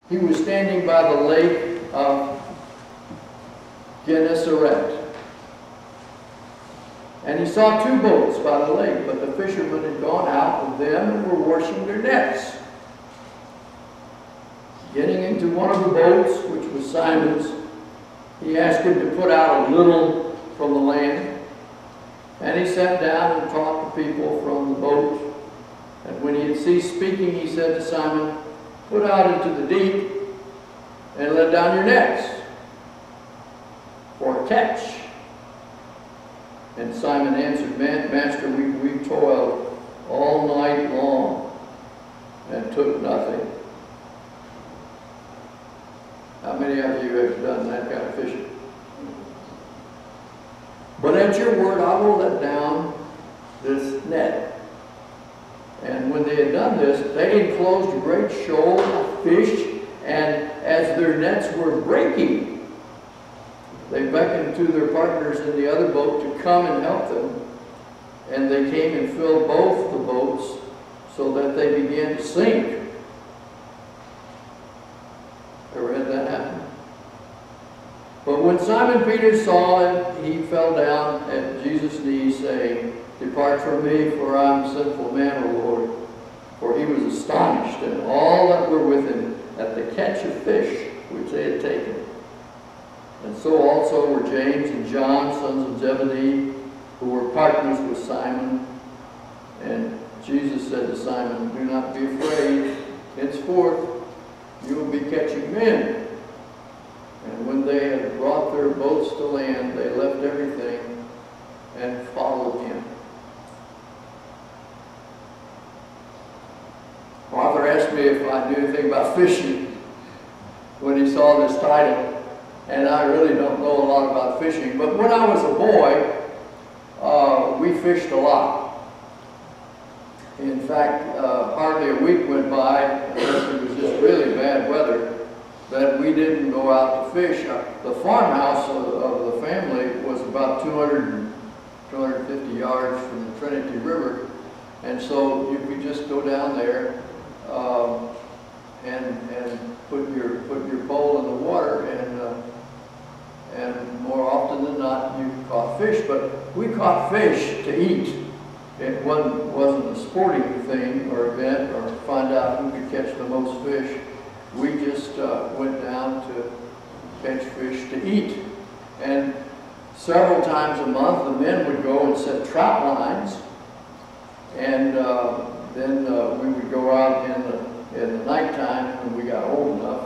he was standing by the lake of Gennesaret. And he saw two boats by the lake, but the fishermen had gone out with them and were washing their nets. Getting into one of the boats, which was Simon's, he asked him to put out a little from the land. And he sat down and taught the people from the boat. And when he had ceased speaking, he said to Simon, "Put out into the deep and let down your nets for a catch." And Simon answered, "Master, we toiled all night long and took nothing." How many of you have done that kind of fishing? "But at your word I will let down this net." And when they had done this, they enclosed a great shoal of fish, and as their nets were breaking, they beckoned to their partners in the other boat to come and help them. And they came and filled both the boats so that they began to sink. Ever had that happen? But when Simon Peter saw it, he fell down at Jesus' knees, saying, "Depart from me, for I am a sinful man, O Lord." For he was astonished, and all that were with him, at the catch of fish which they had taken. And so also were James and John, sons of Zebedee, who were partners with Simon. And Jesus said to Simon, "Do not be afraid. Henceforth you will be catching men." And when they had brought their boats to land, they left everything and followed him. Father asked me if I knew anything about fishing when he saw this title. And I really don't know a lot about fishing. But when I was a boy, we fished a lot. In fact, hardly a week went by, unless it was just really bad weather, that we didn't go out to fish. The farmhouse of the family was about 250 yards from the Trinity River. And so you could just go down there and put your pole in the water, and more often than not you caught fish. But we caught fish to eat. It wasn't a sporting thing or event or find out who could catch the most fish. We just went down to catch fish to eat. And several times a month the men would go and set trout lines, and then we would go out in the nighttime when we got old enough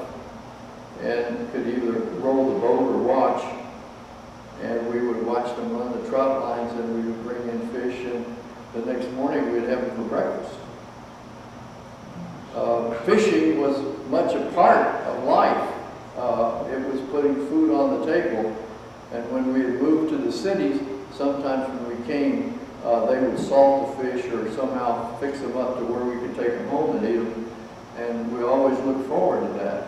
and could either roll the boat or watch. And we would watch them run the trout lines, and we would bring in fish, and the next morning we'd have them for breakfast. Fishing was much a part of life. It was putting food on the table. And when we had moved to the cities, sometimes when we came, they would salt the fish or somehow fix them up to where we could take them home and eat them. And we always looked forward to that.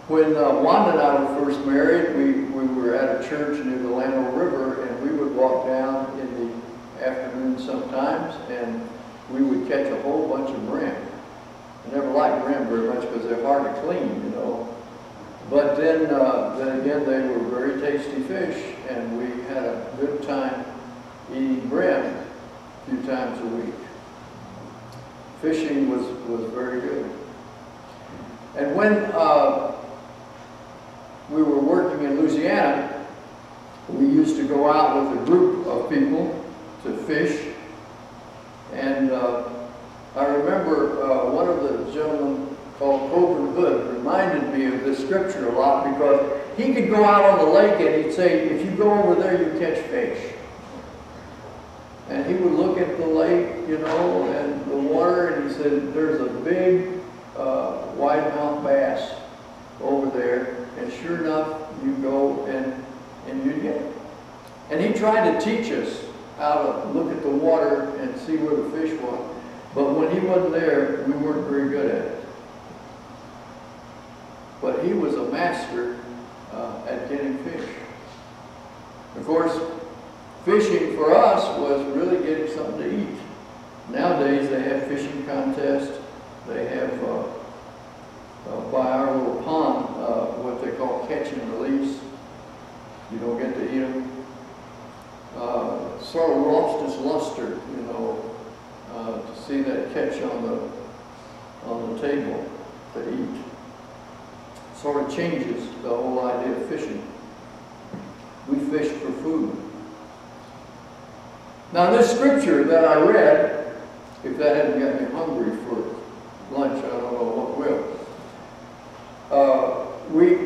When Wanda and I were first married, we were at a church near the Llano River, and we would walk down in the afternoon sometimes, and we would catch a whole bunch of brim. I never liked brim very much because they're hard to clean, you know. But then again, they were very tasty fish, and we had a good time eating brim a few times a week. Fishing was very good. And when we were working in Louisiana, we used to go out with a group of people to fish. And I remember one of the gentlemen called Coburn Hood reminded me of this scripture a lot, because he could go out on the lake and he'd say, "If you go over there, you catch fish." And he would look at the lake, you know, and the water, and he said, "There's a big wide-mouthed bass over there." And sure enough, you go and you get it. And he tried to teach us how to look at the water and see where the fish was. But when he wasn't there, we weren't very good at it. But he was a master at getting fish. Of course, fishing for us was really getting something to eat. Nowadays they have fishing contests They have, by our little pond, what they call catch and release. You don't get to eat them. Sort of lost its luster, you know, to see that catch on the table to eat. Sort of changes the whole idea of fishing. We fish for food. Now this scripture that I read, if that hadn't got me hungry for lunch, I don't know what will. We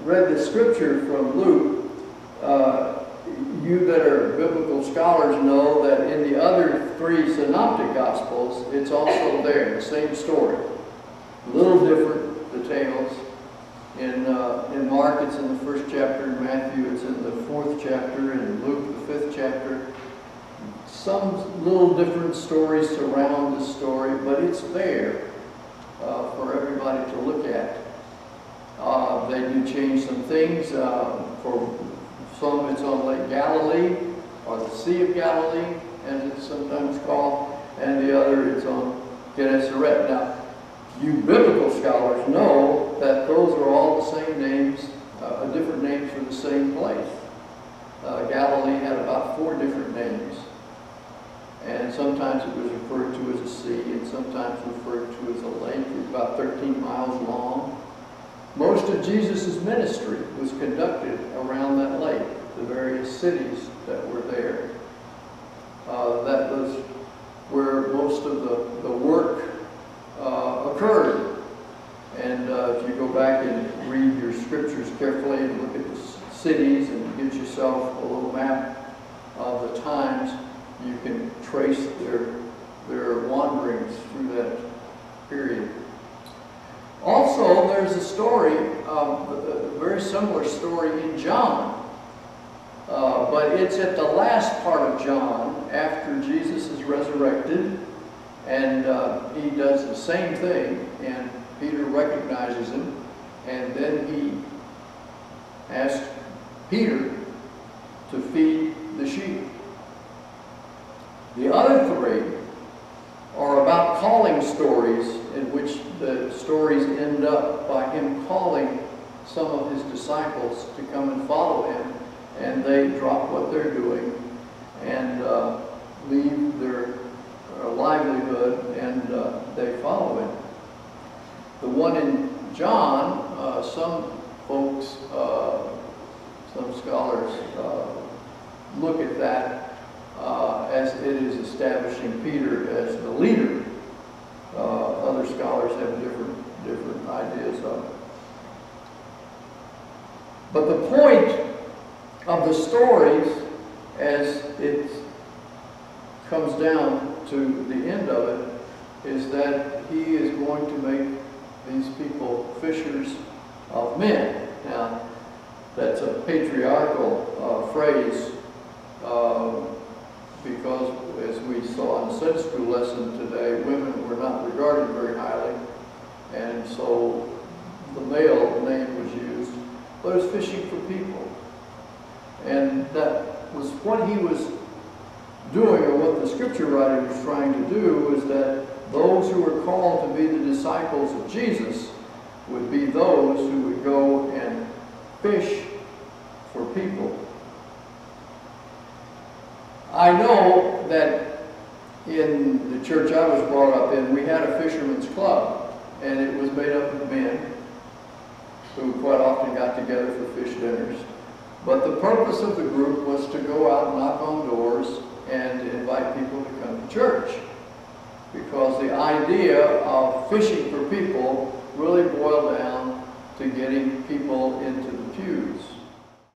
read the scripture from Luke. You that are biblical scholars know that in the other three synoptic gospels, it's also there, the same story. A little different details. In Mark, it's in the 1st chapter. In Matthew, it's in the 4th chapter. In Luke, the 5th chapter. Some little different stories surround the story, but it's there for everybody to look at. They do change some things. For some, it's on Lake Galilee, or the Sea of Galilee, as it's sometimes called, and the other, it's on Gennesaret. Now, you biblical scholars know that those are all the same names, different names for the same place. Galilee had about 4 different names. And sometimes it was referred to as a sea, and sometimes referred to as a lake. It was about 13 miles long. Most of Jesus' ministry was conducted around that lake, the various cities that were there. That was where most of the work occurred. And if you go back and read your scriptures carefully and look at the cities and get yourself a little map of the times, you can trace their wanderings through that period. Also, there's a story, a very similar story in John, but it's at the last part of John after Jesus is resurrected, and he does the same thing, and Peter recognizes him, and then he asks Peter to feed the sheep. The other 3 are about calling stories, in which the stories end up by him calling some of his disciples to come and follow him, and they drop what they're doing and leave their livelihood, and they follow him. The one in John, some folks, some scholars look at that as it is establishing Peter as the leader. Other scholars have different ideas of it. But the point of the stories, as it comes down to the end of it, is that he is going to make these people fishers of men. Now, that's a patriarchal phrase, because as we saw in the Sunday school lesson today, women were not regarded very highly, and so the male name was used, but it was fishing for people. And that was what he was doing, or what the scripture writer was trying to do, was that those who were called to be the disciples of Jesus would be those who would go and fish for people. I know that in the church I was brought up in, we had a fisherman's club, and it was made up of men who quite often got together for fish dinners. But the purpose of the group was to go out and knock on doors and invite people to come to church, because the idea of fishing for people really boiled down to getting people into the pews.